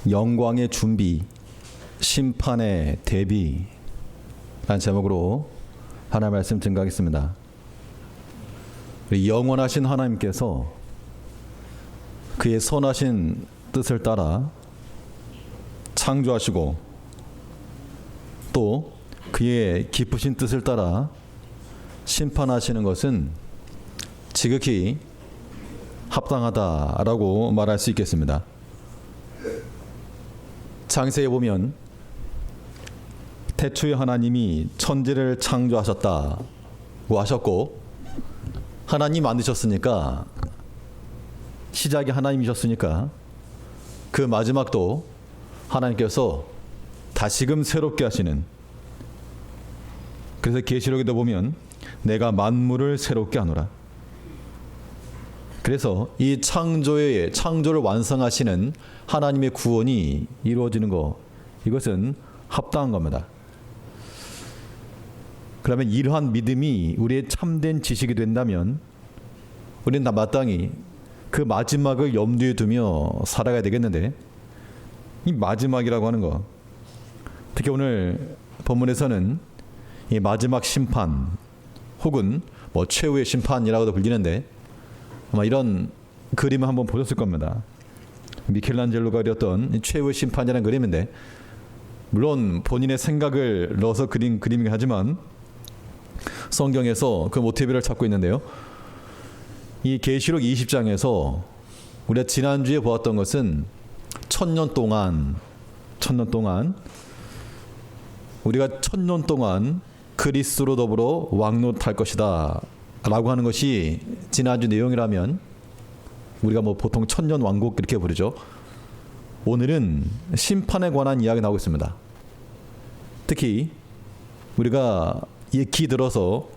영광의 준비, 심판의 대비 라는 제목으로 하나님 말씀 증거하겠습니다. 우리 영원하신 하나님께서 그의 선하신 뜻을 따라 창조하시고 또 그의 기쁘신 뜻을 따라 심판하시는 것은 지극히 합당하다라고 말할 수 있겠습니다. 창세에 보면 태초에 하나님이 천지를 창조하셨다고 하셨고, 하나님 만드셨으니까, 시작이 하나님이셨으니까 그 마지막도 하나님께서 다시금 새롭게 하시는, 그래서 계시록에도 보면 내가 만물을 새롭게 하노라. 그래서 이 창조를 완성하시는 하나님의 구원이 이루어지는 것, 이것은 합당한 겁니다. 그러면 이러한 믿음이 우리의 참된 지식이 된다면 우리는 다 마땅히 그 마지막을 염두에 두며 살아가야 되겠는데, 이 마지막이라고 하는 거, 특히 오늘 본문에서는 이 마지막 심판 혹은 뭐 최후의 심판이라고도 불리는데, 아마 이런 그림을 한번 보셨을 겁니다. 미켈란젤로가 그렸던 최후의 심판이라는 그림인데, 물론 본인의 생각을 넣어서 그린 그림이긴 하지만 성경에서 그 모티브를 찾고 있는데요. 이 계시록 20장에서 우리가 지난주에 보았던 것은 천년 동안 우리가 천년 동안 그리스도로 더불어 왕노릇할 것이다 라고 하는 것이 지난주 내용이라면, 우리가 뭐 보통 천년 왕국 이렇게 부르죠. 오늘은 심판에 관한 이야기가 나오고 있습니다. 특히 우리가 익히 들어서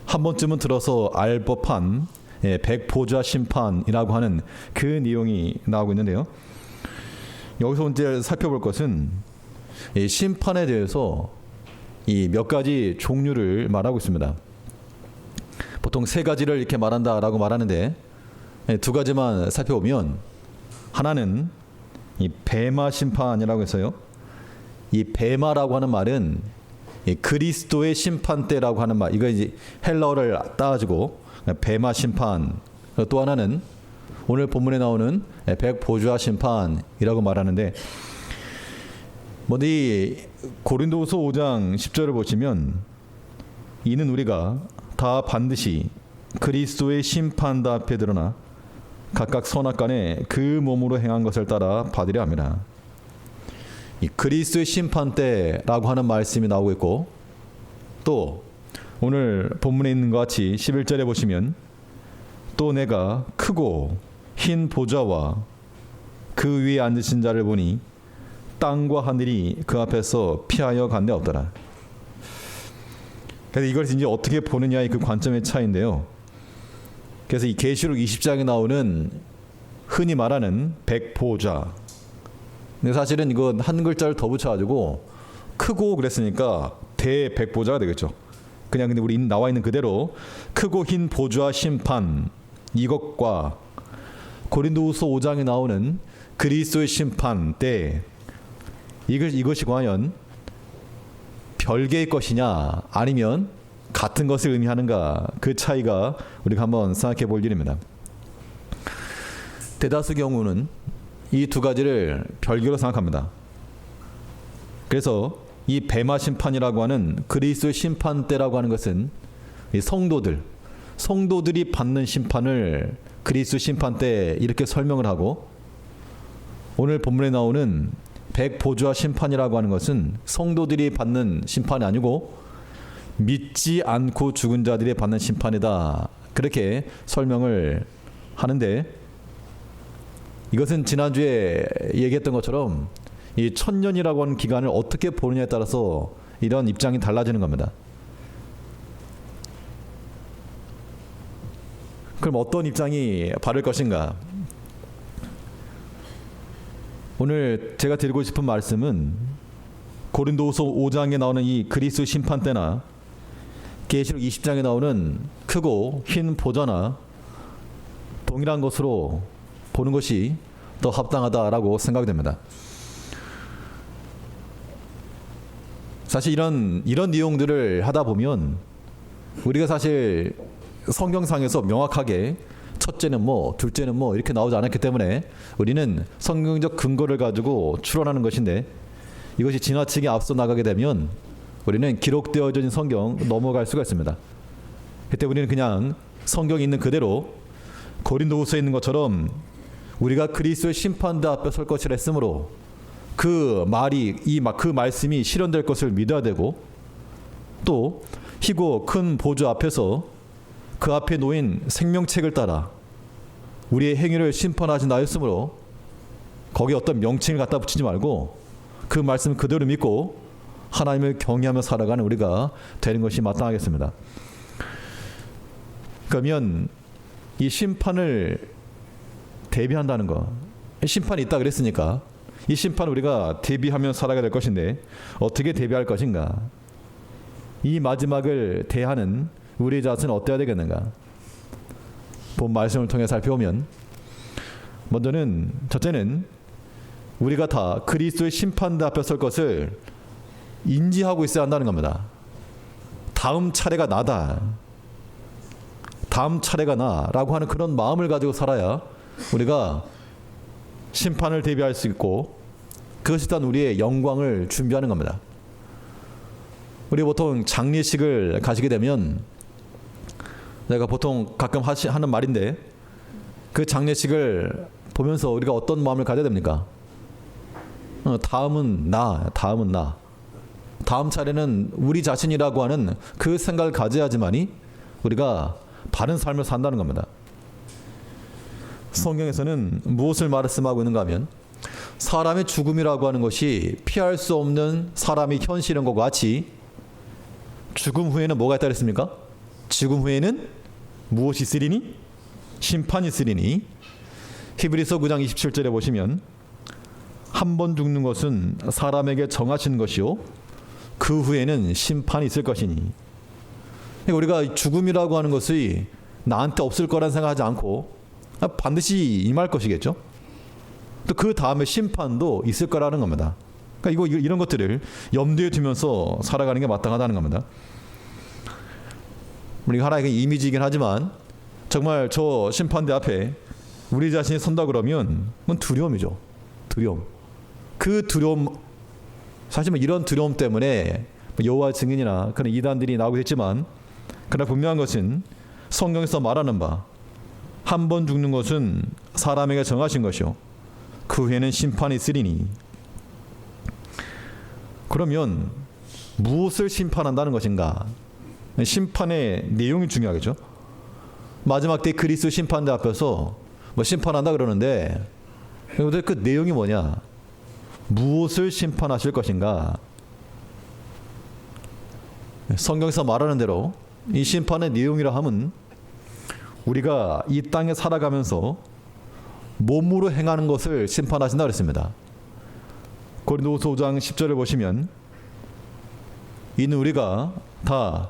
한 번쯤은 들어서 알 법한 백보좌 심판이라고 하는 그 내용이 나오고 있는데요. 여기서 이제 살펴볼 것은 이 심판에 대해서 이 몇 가지 종류를 말하고 있습니다. 보통 세 가지를 이렇게 말한다라고 말하는데, 두 가지만 살펴보면, 하나는 이 뱀마 심판이라고 해서요. 이 뱀마라고 하는 말은 이 그리스도의 심판 때라고 하는 말, 이거 이제 헬라어를 따가지고 뱀마 심판. 또 하나는 오늘 본문에 나오는 백보좌 심판이라고 말하는데, 먼저 이 고린도후서 5장 10절을 보시면, 이는 우리가 다 반드시 그리스도의 심판다 앞에 드러나 각각 선악간에 그 몸으로 행한 것을 따라 받으려 합니다. 이 그리스도의 심판 때라고 하는 말씀이 나오고 있고, 또 오늘 본문에 있는 것 같이 11절에 보시면, 또 내가 크고 흰 보좌와 그 위에 앉으신 자를 보니 땅과 하늘이 그 앞에서 피하여 간데 없더라. 그래서 이걸 이제 어떻게 보느냐의 그 관점의 차이인데요. 그래서 이 계시록 20장에 나오는 흔히 말하는 백보좌, 근데 사실은 이건 한 글자를 더 붙여가지고 크고 그랬으니까 대백보좌가 되겠죠. 그냥 근데 우리 나와 있는 그대로 크고 흰 보좌 심판, 이것과 고린도후서 5장에 나오는 그리스도의 심판 때, 이것이 과연 별개의 것이냐 아니면 같은 것을 의미하는가, 그 차이가 우리가 한번 생각해 볼 일입니다. 대다수 경우는 이 두 가지를 별개로 생각합니다. 그래서 이 뱀마 심판이라고 하는 그리스도의 심판 때라고 하는 것은 이 성도들이 받는 심판을 그리스도 심판 때 이렇게 설명을 하고, 오늘 본문에 나오는 백보좌 심판이라고 하는 것은 성도들이 받는 심판이 아니고 믿지 않고 죽은 자들이 받는 심판이다, 그렇게 설명을 하는데, 이것은 지난주에 얘기했던 것처럼 이 천년이라고 하는 기간을 어떻게 보느냐에 따라서 이런 입장이 달라지는 겁니다. 그럼 어떤 입장이 바를 것인가? 오늘 제가 드리고 싶은 말씀은 고린도후서 5장에 나오는 이 그리스도 심판 때나 계시록 20장에 나오는 크고 흰 보좌나 동일한 것으로 보는 것이 더 합당하다라고 생각이 됩니다. 사실 이런 내용들을 하다 보면 우리가 사실 성경상에서 명확하게 첫째는 뭐, 둘째는 뭐 이렇게 나오지 않았기 때문에 우리는 성경적 근거를 가지고 추론하는 것인데, 이것이 지나치게 앞서 나가게 되면 우리는 기록되어져 있는 성경 넘어갈 수가 있습니다. 그때 우리는 그냥 성경에 있는 그대로 고린도후서에 있는 것처럼 우리가 그리스도의 심판대 앞에 설 것이라 했으므로 그 말씀이 실현될 것을 믿어야 되고, 또 희고 큰 보좌 앞에서 그 앞에 놓인 생명책을 따라 우리의 행위를 심판하지 나였으므로 거기에 어떤 명칭을 갖다 붙이지 말고 그 말씀 그대로 믿고 하나님을 경외하며 살아가는 우리가 되는 것이 마땅하겠습니다. 그러면 이 심판을 대비한다는 것, 심판이 있다 그랬으니까 이 심판 우리가 대비하며 살아가야 될 것인데 어떻게 대비할 것인가? 이 마지막을 대하는 우리 자신은 어때야 되겠는가? 본 말씀을 통해 살펴보면, 먼저는 첫째는 우리가 다 그리스도의 심판대 앞에 설 것을 인지하고 있어야 한다는 겁니다. 다음 차례가 나다, 다음 차례가 나라고 하는 그런 마음을 가지고 살아야 우리가 심판을 대비할 수 있고, 그것이 일단 우리의 영광을 준비하는 겁니다. 우리 보통 장례식을 가시게 되면, 내가 보통 가끔 하는 말인데, 그 장례식을 보면서 우리가 어떤 마음을 가져야 됩니까? 다음은 나. 다음 차례는 우리 자신이라고 하는 그 생각을 가져야지만이 우리가 바른 삶을 산다는 겁니다. 성경에서는 무엇을 말씀하고 있는가 하면, 사람의 죽음이라고 하는 것이 피할 수 없는 사람이 현실인 것과 같이 죽음 후에는 뭐가 있다 그랬습니까? 죽음 후에는 무엇이 있으리니? 심판이 있으리니. 히브리서 9장 27절에 보시면, 한 번 죽는 것은 사람에게 정하신 것이요 그 후에는 심판이 있을 것이니. 우리가 죽음이라고 하는 것이 나한테 없을 거란 생각하지 않고 반드시 임할 것이겠죠. 또 그 다음에 심판도 있을 거라는 겁니다. 그러니까 이런 것들을 염두에 두면서 살아가는 게 마땅하다는 겁니다. 우리가 하나의 이미지이긴 하지만 정말 저 심판대 앞에 우리 자신이 선다 그러면 그건 두려움이죠. 두려움. 그 두려움, 사실 이런 두려움 때문에 여호와 증인이나 그런 이단들이 나오고 있지만, 그러나 분명한 것은 성경에서 말하는 바, 한 번 죽는 것은 사람에게 정하신 것이요 그 후에는 심판이 있으리니. 그러면 무엇을 심판한다는 것인가? 심판의 내용이 중요하겠죠. 마지막 때 그리스도 심판대 앞에서 심판한다 그러는데 그 내용이 뭐냐? 무엇을 심판하실 것인가? 성경에서 말하는 대로 이 심판의 내용이라 함은 우리가 이 땅에 살아가면서 몸으로 행하는 것을 심판하신다 그랬습니다. 고린도후서 5장 10절을 보시면, 이는 우리가 다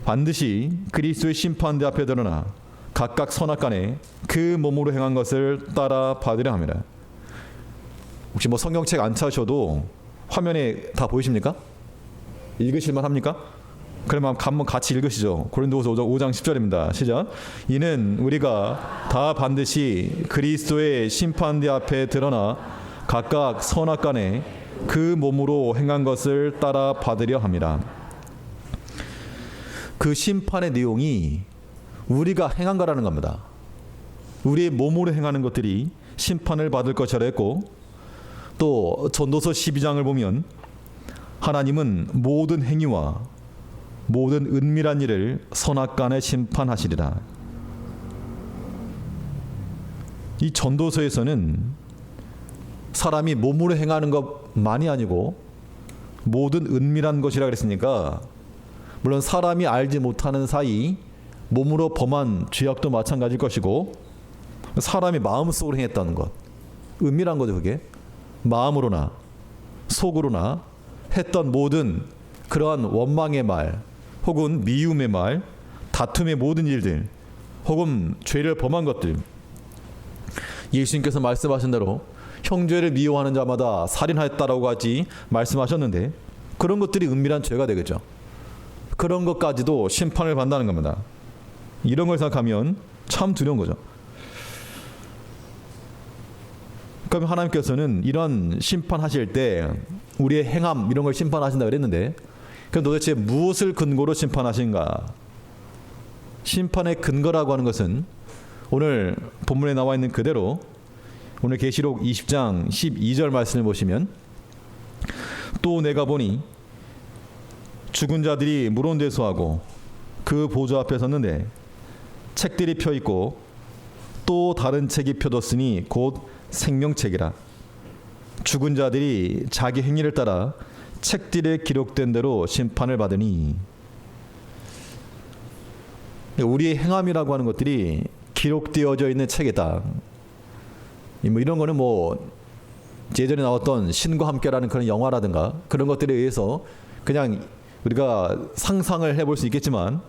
반드시 그리스도의 심판대 앞에 드러나 각각 선악간에 그 몸으로 행한 것을 따라 받으려 합니다. 혹시 성경책 안 찾으셔도 화면에 다 보이십니까? 읽으실만 합니까? 그러면 한번 같이 읽으시죠. 고린도후서 5장 10절입니다. 시작. 이는 우리가 다 반드시 그리스도의 심판대 앞에 드러나 각각 선악간에 그 몸으로 행한 것을 따라 받으려 합니다. 그 심판의 내용이 우리가 행한 거라는 겁니다. 우리의 몸으로 행하는 것들이 심판을 받을 것이라 했고, 또 전도서 12장을 보면 하나님은 모든 행위와 모든 은밀한 일을 선악간에 심판하시리라. 이 전도서에서는 사람이 몸으로 행하는 것만이 아니고 모든 은밀한 것이라 그랬으니까, 물론 사람이 알지 못하는 사이 몸으로 범한 죄악도 마찬가지일 것이고, 사람이 마음속으로 행했다는 것, 은밀한 거죠. 그게 마음으로나 속으로나 했던 모든 그러한 원망의 말, 혹은 미움의 말, 다툼의 모든 일들, 혹은 죄를 범한 것들, 예수님께서 말씀하신 대로 형제를 미워하는 자마다 살인하였다라고 하지 말씀하셨는데, 그런 것들이 은밀한 죄가 되겠죠. 그런 것까지도 심판을 받는다는 겁니다. 이런 걸 생각하면 참 두려운 거죠. 그럼 하나님께서는 이런 심판하실 때 우리의 행함 이런 걸 심판하신다 그랬는데, 그럼 도대체 무엇을 근거로 심판하신가? 심판의 근거라고 하는 것은 오늘 본문에 나와 있는 그대로 오늘 계시록 20장 12절 말씀을 보시면, 또 내가 보니 죽은 자들이 물온대소하고 그 보좌 앞에 섰는데 책들이 펴 있고 또 다른 책이 펴뒀으니 곧 생명책이라. 죽은 자들이 자기 행위를 따라 책들에 기록된 대로 심판을 받으니. 우리의 행함이라고 하는 것들이 기록되어져 있는 책이다. 뭐 이런 거는 뭐 예전에 나왔던 신과 함께라는 그런 영화라든가 그런 것들에 의해서 그냥 우리가 상상을 해볼 수 있겠지만,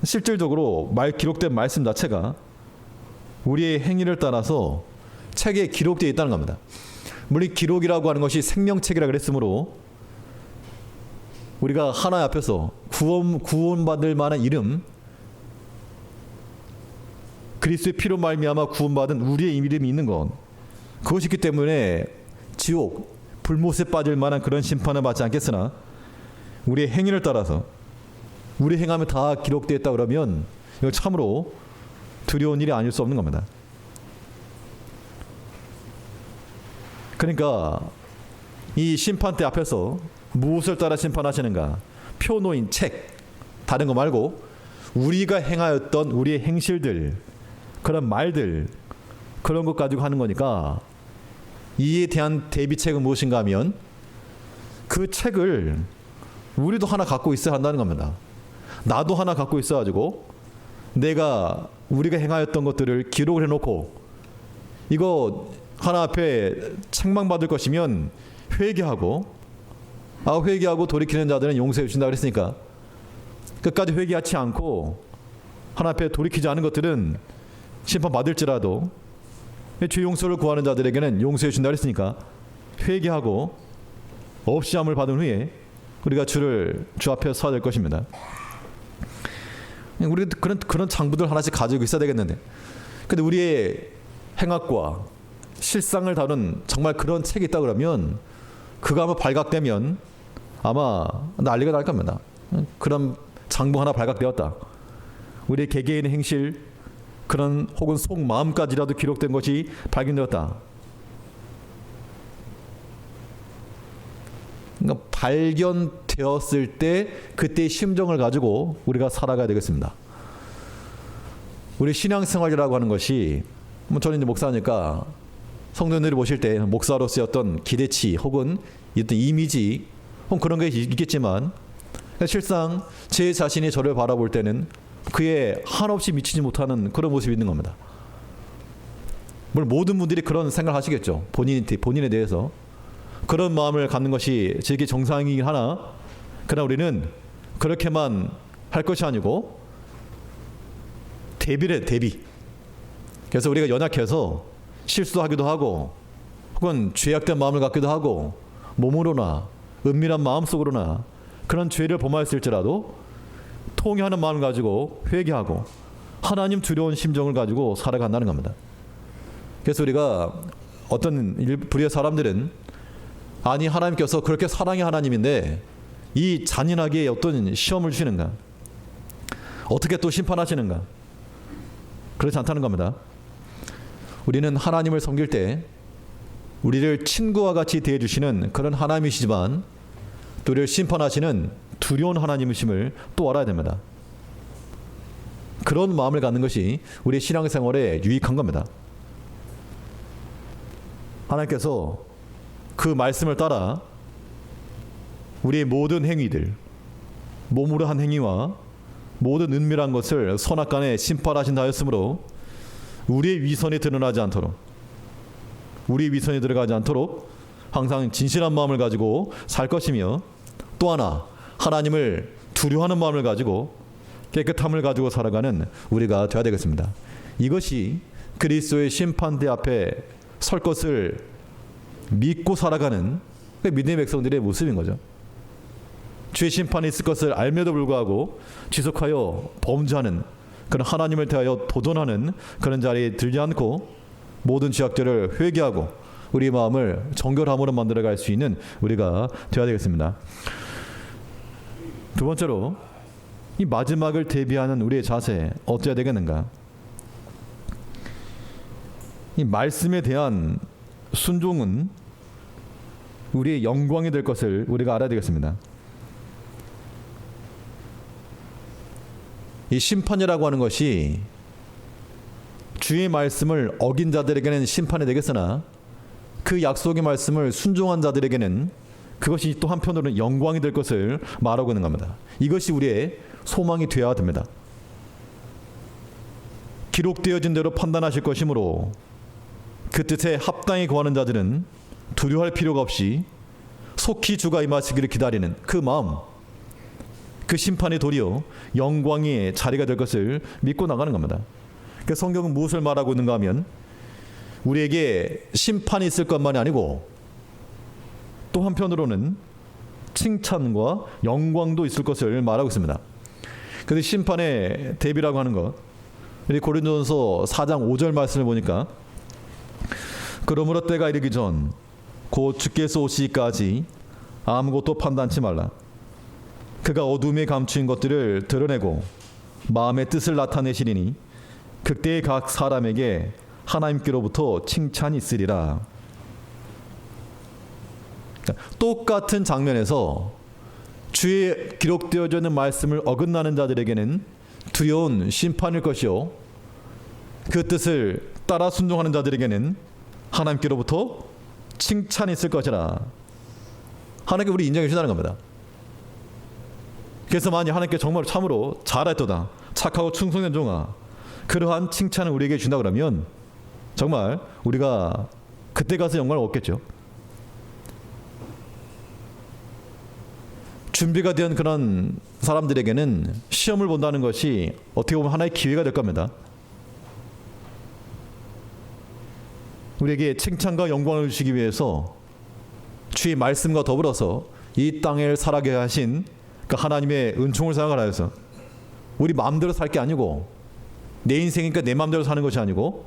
실질적으로 기록된 말씀 자체가 우리의 행위를 따라서 책에 기록되어 있다는 겁니다. 물론 기록이라고 하는 것이 생명책이라 그랬으므로 우리가 하나님 앞에서 구원받을 만한 이름, 그리스도의 피로 말미암아 구원받은 우리의 이름이 있는 것, 그것이 있기 때문에 지옥, 불못에 빠질 만한 그런 심판을 받지 않겠으나, 우리의 행위를 따라서 우리 행함이 다 기록되어 있다 그러면 이거 참으로 두려운 일이 아닐 수 없는 겁니다. 그러니까 이 심판대 앞에서 무엇을 따라 심판하시는가? 표 놓인 책, 다른 거 말고 우리가 행하였던 우리의 행실들, 그런 말들, 그런 것 가지고 하는 거니까, 이에 대한 대비책은 무엇인가 하면 그 책을 우리도 하나 갖고 있어야 한다는 겁니다. 나도 하나 갖고 있어가지고 우리가 행하였던 것들을 기록을 해놓고, 이거 하나 앞에 책망받을 것이면 회개하고 돌이키는 자들은 용서해 주신다 그랬으니까, 끝까지 회개하지 않고 하나 앞에 돌이키지 않은 것들은 심판받을지라도 죄 용서를 구하는 자들에게는 용서해 준다 그랬으니까, 회개하고 없이함을 받은 후에 우리가 주 앞에 서야 될 것입니다. 우리 그런 장부들 하나씩 가지고 있어야 되겠는데, 근데 우리의 행악과 실상을 다룬 정말 그런 책이 있다 그러면, 그거 한번 발각되면 아마 난리가 날 겁니다. 그런 장부 하나 발각되었다, 우리의 개개인의 행실, 그런 혹은 속마음까지라도 기록된 것이 발견되었다. 그러니까 발견되었을 때 그때의 심정을 가지고 우리가 살아가야 되겠습니다. 우리 신앙생활이라고 하는 것이, 저는 이제 목사니까 성도님들이 보실 때 목사로서의 어떤 기대치 혹은 어떤 이미지 혹은 그런 게 있겠지만, 실상 제 자신이 저를 바라볼 때는 그에 한없이 미치지 못하는 그런 모습이 있는 겁니다. 물론 모든 분들이 그런 생각을 하시겠죠. 본인에 대해서 그런 마음을 갖는 것이 제게 정상이긴 하나, 그러나 우리는 그렇게만 할 것이 아니고 대비. 그래서 우리가 연약해서 실수하기도 하고, 혹은 죄악된 마음을 갖기도 하고, 몸으로나 은밀한 마음속으로나 그런 죄를 범하였을지라도 통회하는 마음을 가지고 회개하고 하나님 두려운 심정을 가지고 살아간다는 겁니다. 그래서 우리가 어떤 불의의 사람들은, 아니 하나님께서 그렇게 사랑의 하나님인데 이 잔인하게 어떤 시험을 주시는가, 어떻게 또 심판하시는가, 그렇지 않다는 겁니다. 우리는 하나님을 섬길 때 우리를 친구와 같이 대해주시는 그런 하나님이시지만, 또 우리를 심판하시는 두려운 하나님이심을 또 알아야 됩니다. 그런 마음을 갖는 것이 우리의 신앙생활에 유익한 겁니다. 하나님께서 그 말씀을 따라 우리의 모든 행위들, 몸으로 한 행위와 모든 은밀한 것을 선악간에 심판하신다 하였으므로 우리의 위선이 드러나지 않도록, 우리의 위선이 들어가지 않도록 항상 진실한 마음을 가지고 살 것이며, 또 하나 하나님을 두려워하는 마음을 가지고 깨끗함을 가지고 살아가는 우리가 되어야 되겠습니다. 이것이 그리스도의 심판대 앞에 설 것을 믿고 살아가는 믿음의 백성들의 모습인 거죠. 주의 심판이 있을 것을 알면도 불구하고 지속하여 범죄하는 그런 하나님을 대하여 도전하는 그런 자리에 들지 않고 모든 죄악들을 회개하고 우리 마음을 정결함으로 만들어갈 수 있는 우리가 되어야 되겠습니다. 두 번째로 이 마지막을 대비하는 우리의 자세 어때야 되겠는가? 이 말씀에 대한 순종은 우리의 영광이 될 것을 우리가 알아야 되겠습니다. 이 심판이라고 하는 것이 주의 말씀을 어긴 자들에게는 심판이 되겠으나 그 약속의 말씀을 순종한 자들에게는 그것이 또 한편으로는 영광이 될 것을 말하고 있는 겁니다. 이것이 우리의 소망이 되어야 됩니다. 기록되어진 대로 판단하실 것이므로 그 뜻에 합당히 거하는 자들은 두려워할 필요가 없이 속히 주가 임하시기를 기다리는 그 마음, 그 심판이 도리어 영광의 자리가 될 것을 믿고 나가는 겁니다. 그 성경은 무엇을 말하고 있는가 하면 우리에게 심판이 있을 것만이 아니고 또 한편으로는 칭찬과 영광도 있을 것을 말하고 있습니다. 그런데 심판의 대비라고 하는 것, 우리 고린도전서 4장 5절 말씀을 보니까 그러므로 때가 이르기 전 곧 주께서 오시기까지 아무것도 판단치 말라. 그가 어둠에 감추인 것들을 드러내고 마음의 뜻을 나타내시리니 그때의 각 사람에게 하나님께로부터 칭찬이 있으리라. 똑같은 장면에서 주의 기록되어져 있는 말씀을 어긋나는 자들에게는 두려운 심판일 것이요, 그 뜻을 따라 순종하는 자들에게는 하나님께로부터 칭찬이 있을 것이라. 하나님께 우리 인정해 주신다는 겁니다. 그래서 만약 하나님께 정말 참으로 잘했도다, 착하고 충성된 종아, 그러한 칭찬을 우리에게 준다 그러면 정말 우리가 그때 가서 영광을 얻겠죠. 준비가 된 그런 사람들에게는 시험을 본다는 것이 어떻게 보면 하나의 기회가 될 겁니다. 우리에게 칭찬과 영광을 주시기 위해서 주의 말씀과 더불어서 이 땅을 살아게 하신 그 하나님의 은총을 생각하여서 우리 마음대로 살 게 아니고 내 인생이니까 내 마음대로 사는 것이 아니고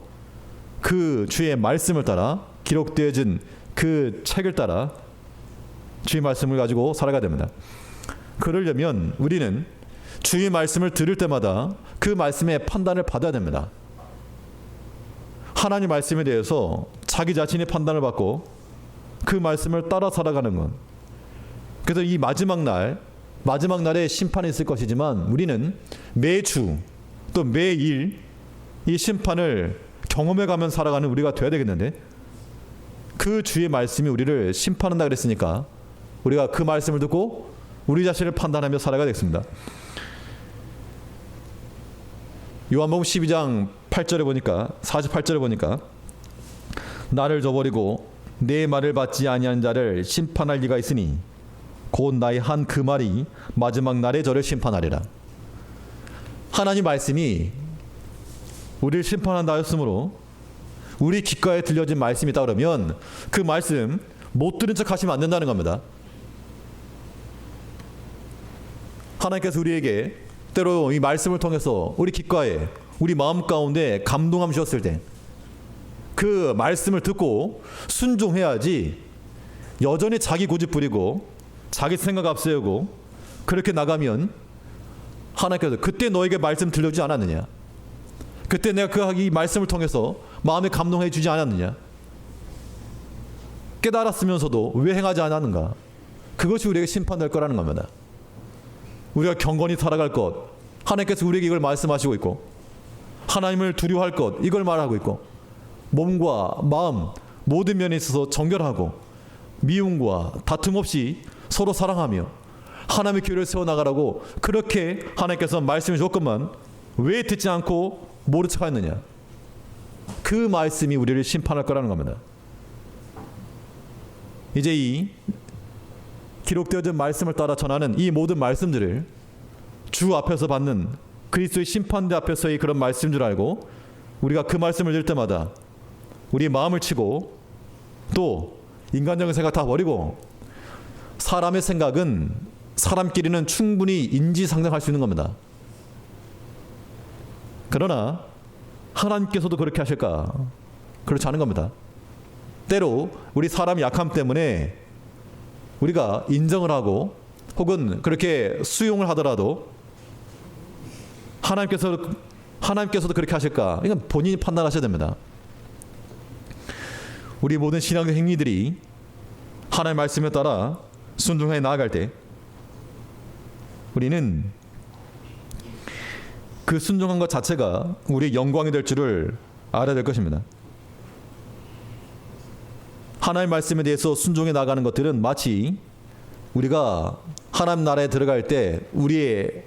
그 주의 말씀을 따라 기록되어진 그 책을 따라 주의 말씀을 가지고 살아가야 됩니다. 그러려면 우리는 주의 말씀을 들을 때마다 그 말씀의 판단을 받아야 됩니다. 하나님 말씀에 대해서 자기 자신의 판단을 받고 그 말씀을 따라 살아가는 것. 그래서 이 마지막 날에 심판이 있을 것이지만 우리는 매주 또 매일 이 심판을 경험해가면 살아가는 우리가 되어야 되겠는데, 그 주의 말씀이 우리를 심판한다 그랬으니까 우리가 그 말씀을 듣고 우리 자신을 판단하며 살아가야 되겠습니다. 요한복음 12장 8절에 보니까 48절에 보니까 나를 저버리고 내 말을 받지 아니한 자를 심판할 리가 있으니 곧 나의 한 그 말이 마지막 날에 저를 심판하리라. 하나님 말씀이 우리를 심판한다 하였으므로 우리 귓가에 들려진 말씀이 있다 그러면 그 말씀 못 들은 척 하시면 안 된다는 겁니다. 하나님께서 우리에게 때로 이 말씀을 통해서 우리 귓가에 우리 마음 가운데 감동함 주셨을 때 그 말씀을 듣고 순종해야지 여전히 자기 고집 부리고 자기 생각 앞세우고 그렇게 나가면 하나님께서 그때 너에게 말씀 들려주지 않았느냐, 그때 내가 이 말씀을 통해서 마음에 감동해 주지 않았느냐, 깨달았으면서도 왜 행하지 않았는가, 그것이 우리에게 심판될 거라는 겁니다. 우리가 경건히 살아갈 것, 하나님께서 우리에게 이걸 말씀하시고 있고 하나님을 두려워할 것, 이걸 말하고 있고 몸과 마음 모든 면에 있어서 정결하고 미움과 다툼 없이 서로 사랑하며 하나님의 교회를 세워나가라고 그렇게 하나님께서 말씀해 줬건만 왜 듣지 않고 모른 척 하였느냐, 그 말씀이 우리를 심판할 거라는 겁니다. 이제 이 기록되어진 말씀을 따라 전하는 이 모든 말씀들을 주 앞에서 받는 그리스도의 심판대 앞에서의 그런 말씀인 줄 알고 우리가 그 말씀을 들을 때마다 우리 마음을 치고 또 인간적인 생각 다 버리고 사람의 생각은 사람끼리는 충분히 인지상정할 수 있는 겁니다. 그러나 하나님께서도 그렇게 하실까? 그렇지 않은 겁니다. 때로 우리 사람의 약함 때문에 우리가 인정을 하고 혹은 그렇게 수용을 하더라도 하나님께서도 그렇게 하실까? 이건 본인이 판단하셔야 됩니다. 우리 모든 신앙의 행위들이 하나님의 말씀에 따라 순종해 나아갈 때 우리는 그 순종한 것 자체가 우리의 영광이 될 줄을 알아야 될 것입니다. 하나님의 말씀에 대해서 순종해 나가는 것들은 마치 우리가 하나님 나라에 들어갈 때 우리의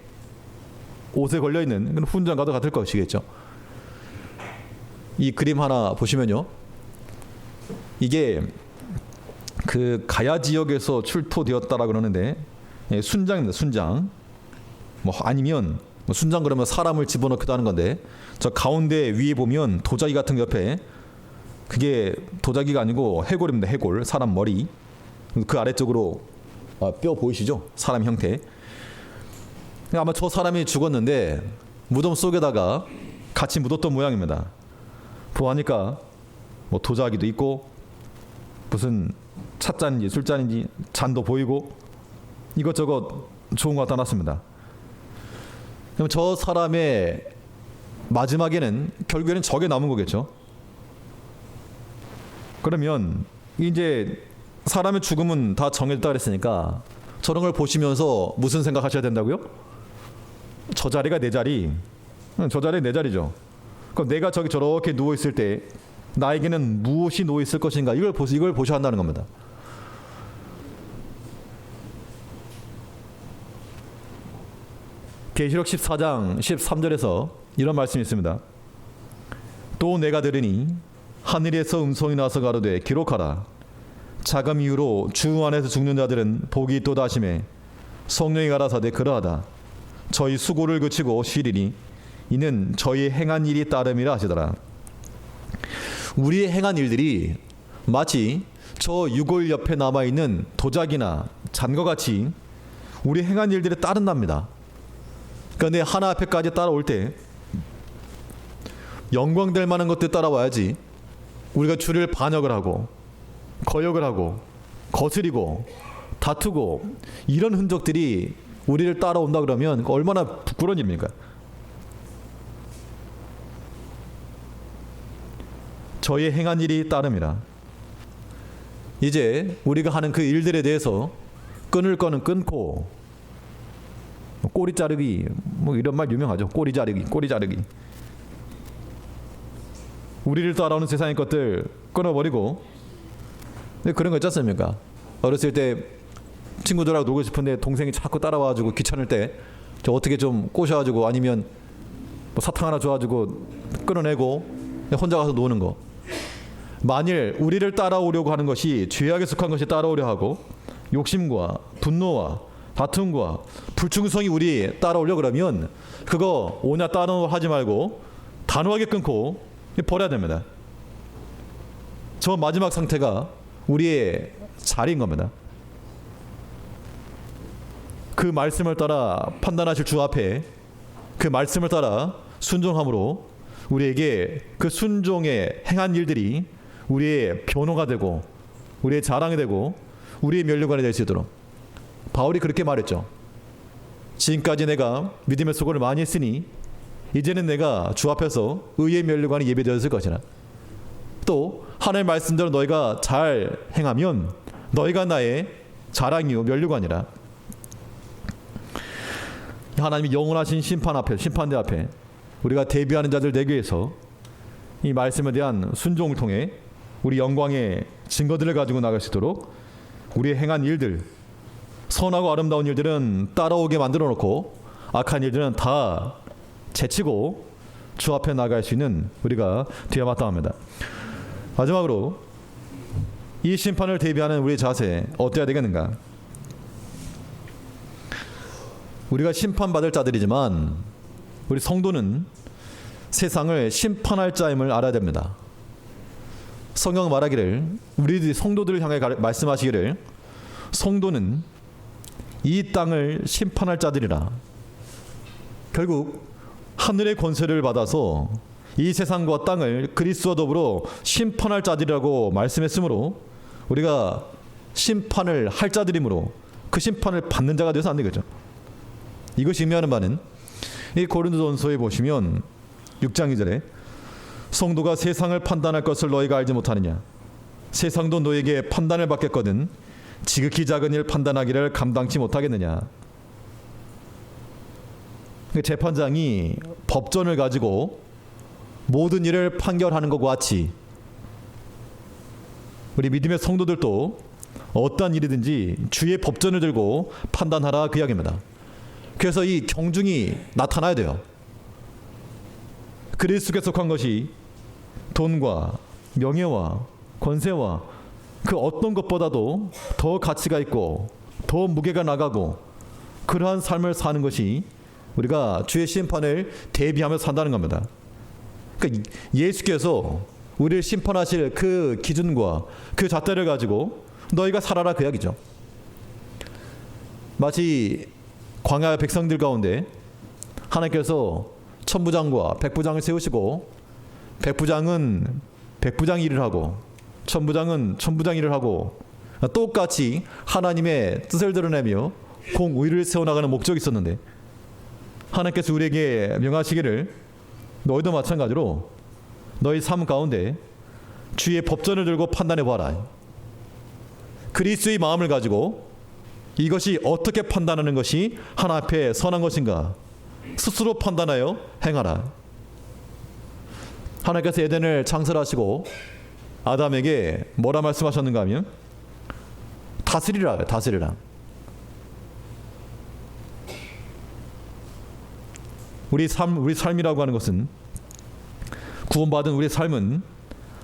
옷에 걸려있는 훈장과도 같을 것이겠죠. 이 그림 하나 보시면요. 이게 그 가야 지역에서 출토되었다라고 그러는데 순장입니다. 순장. 뭐 아니면 순장 그러면 사람을 집어넣기도 하는 건데 저 가운데 위에 보면 도자기 같은 옆에 그게 도자기가 아니고 해골입니다. 해골. 사람 머리. 그 아래쪽으로 뼈 보이시죠? 사람 형태. 아마 저 사람이 죽었는데 무덤 속에다가 같이 묻었던 모양입니다. 보아하니까 뭐 도자기도 있고 무슨 찻잔인지 술잔인지 잔도 보이고 이것저것 좋은 거 나타났습니다. 그럼 저 사람의 마지막에는 결국에는 저게 남은 거겠죠. 그러면 이제 사람의 죽음은 다 정해졌다 그랬으니까 저런 걸 보시면서 무슨 생각하셔야 된다고요? 저 자리가 내 자리. 저 자리가 내 자리죠. 그럼 내가 저기 저렇게 누워 있을 때 나에게는 무엇이 놓여 있을 것인가? 이걸 보셔야 한다는 겁니다. 계시록 14장 13절에서 이런 말씀이 있습니다. 또 내가 들으니 하늘에서 음성이 나서 가로되 기록하라. 자금 이후로 주 안에서 죽는 자들은 복이 있도다 하시매 성령이 가라사대 그러하다. 저희 수고를 그치고 쉬리니 이는 저희 행한 일이 따름이라 하시더라. 우리의 행한 일들이 마치 저 유골 옆에 남아있는 도자기나 잔과 같이 우리 행한 일들에 따른답니다. 그런데 하나 앞에까지 따라올 때 영광될 만한 것들 따라와야지 우리가 주를 반역을 하고 거역을 하고 거스리고 다투고 이런 흔적들이 우리를 따라온다 그러면 얼마나 부끄러운 일입니까? 저의 행한 일이 따름이라. 이제 우리가 하는 그 일들에 대해서 끊을 거는 끊고 꼬리 자르기 뭐 이런 말 유명하죠. 꼬리 자르기. 우리를 따라오는 세상의 것들 끊어버리고 그런 거 있지 않습니까? 어렸을 때 친구들하고 놀고 싶은데 동생이 자꾸 따라와가지고 귀찮을 때 저 어떻게 좀 꼬셔가지고 아니면 뭐 사탕 하나 줘가지고 끊어내고 혼자 가서 노는 거. 만일 우리를 따라오려고 하는 것이 죄악에 속한 것이 따라오려 하고 욕심과 분노와 다툼과 불충성이 우리 따라오려 그러면 그거 오냐 따로 하지 말고 단호하게 끊고 버려야 됩니다. 저 마지막 상태가 우리의 자리인 겁니다. 그 말씀을 따라 판단하실 주 앞에 그 말씀을 따라 순종함으로 우리에게 그 순종에 행한 일들이 우리의 변호가 되고 우리의 자랑이 되고 우리의 면류관이 될 수 있도록 바울이 그렇게 말했죠. 지금까지 내가 믿음의 수고를 많이 했으니 이제는 내가 주 앞에서 의의 면류관이 예배되었을 것이라. 또 하나님의 말씀대로 너희가 잘 행하면 너희가 나의 자랑이요 면류관이라. 하나님이 영원하신 심판대 앞에 우리가 대비하는 자들 되기 위해서 이 말씀에 대한 순종을 통해 우리 영광의 증거들을 가지고 나갈 수 있도록 우리의 행한 일들, 선하고 아름다운 일들은 따라오게 만들어 놓고 악한 일들은 다 제치고 주 앞에 나갈 수 있는 우리가 되어야 마땅합니다. 마지막으로 이 심판을 대비하는 우리의 자세 어때야 되겠는가? 우리가 심판받을 자들이지만 우리 성도는 세상을 심판할 자임을 알아야 됩니다. 성경 말하기를, 우리 성도들을 향해 말씀하시기를, 성도는 이 땅을 심판할 자들이라. 결국 하늘의 권세를 받아서 이 세상과 땅을 그리스도와 더불어 심판할 자들이라고 말씀했으므로 우리가 심판을 할 자들이므로 그 심판을 받는 자가 되어서 안 되겠죠. 이것이 의미하는 바는 이 고린도전서에 보시면 6장 2절에 성도가 세상을 판단할 것을 너희가 알지 못하느냐. 세상도 너에게 판단을 받겠거든 지극히 작은 일 판단하기를 감당치 못하겠느냐. 재판장이 법전을 가지고 모든 일을 판결하는 것과 같이 우리 믿음의 성도들도 어떠한 일이든지 주의 법전을 들고 판단하라, 그 이야기입니다. 그래서 이 경중이 나타나야 돼요. 그리스도께 속한 것이 돈과 명예와 권세와 그 어떤 것보다도 더 가치가 있고 더 무게가 나가고 그러한 삶을 사는 것이 우리가 주의 심판을 대비하며 산다는 겁니다. 그러니까 예수께서 우리를 심판하실 그 기준과 그 잣대를 가지고 너희가 살아라, 그 이야기죠. 마치 광야 백성들 가운데 하나님께서 천부장과 백부장을 세우시고 백부장은 백부장 일을 하고 천부장은 천부장 일을 하고 똑같이 하나님의 뜻을 드러내며 공의를 세워나가는 목적이 있었는데 하나님께서 우리에게 명하시기를 너희도 마찬가지로 너희 삶 가운데 주의 법전을 들고 판단해 보아라. 그리스도의 마음을 가지고 이것이 어떻게 판단하는 것이 하나 앞에 선한 것인가 스스로 판단하여 행하라. 하나님께서 에덴을 창설하시고 아담에게 뭐라 말씀하셨는가 하면 다스리라, 다스리라. 우리 삶이라고 하는 것은, 구원받은 우리의 삶은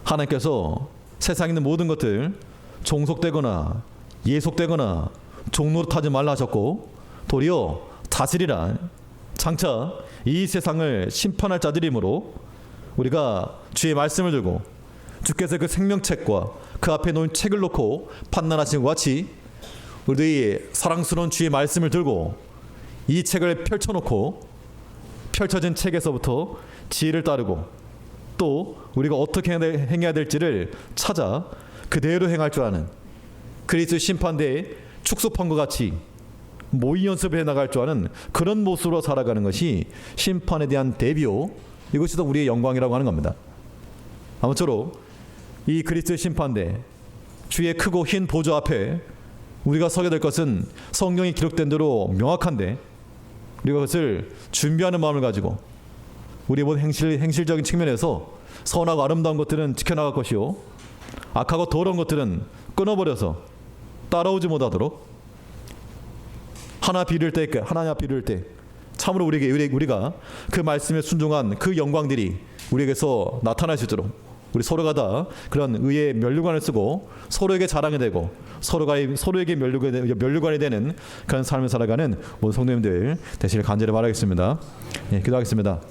하나님께서 세상에 있는 모든 것들 종속되거나 예속되거나 종노릇하지 말라 하셨고 도리어 다스리라. 장차 이 세상을 심판할 자들이므로 우리가 주의 말씀을 들고 주께서 그 생명책과 그 앞에 놓인 책을 놓고 판단하신 것 같이 우리의 사랑스러운 주의 말씀을 들고 이 책을 펼쳐놓고 펼쳐진 책에서부터 지혜를 따르고 또 우리가 어떻게 행해야 될지를 찾아 그대로 행할 줄 아는 그리스도의 심판대에 축소판과 같이 모의 연습을 해나갈 줄 아는 그런 모습으로 살아가는 것이 심판에 대한 대비요, 이것이 더 우리의 영광이라고 하는 겁니다. 아무쪼록 이 그리스도의 심판대 주의 크고 흰 보좌 앞에 우리가 서게 될 것은 성경이 기록된 대로 명확한데 우리가 그것을 준비하는 마음을 가지고 우리의 모든 행실적인 측면에서 선하고 아름다운 것들은 지켜나갈 것이요 악하고 더러운 것들은 끊어버려서 따라오지 못하도록 하나님 앞 이를 때 참으로 우리가 그 말씀에 순종한 그 영광들이 우리에게서 나타날 수 있도록 우리 서로가 다 그런 의의 면류관을 쓰고 서로에게 자랑이 되고 서로에게 면류관이 되는 그런 삶을 살아가는 모든 성도님들 되시길 간절히 바라겠습니다. 예, 기도하겠습니다.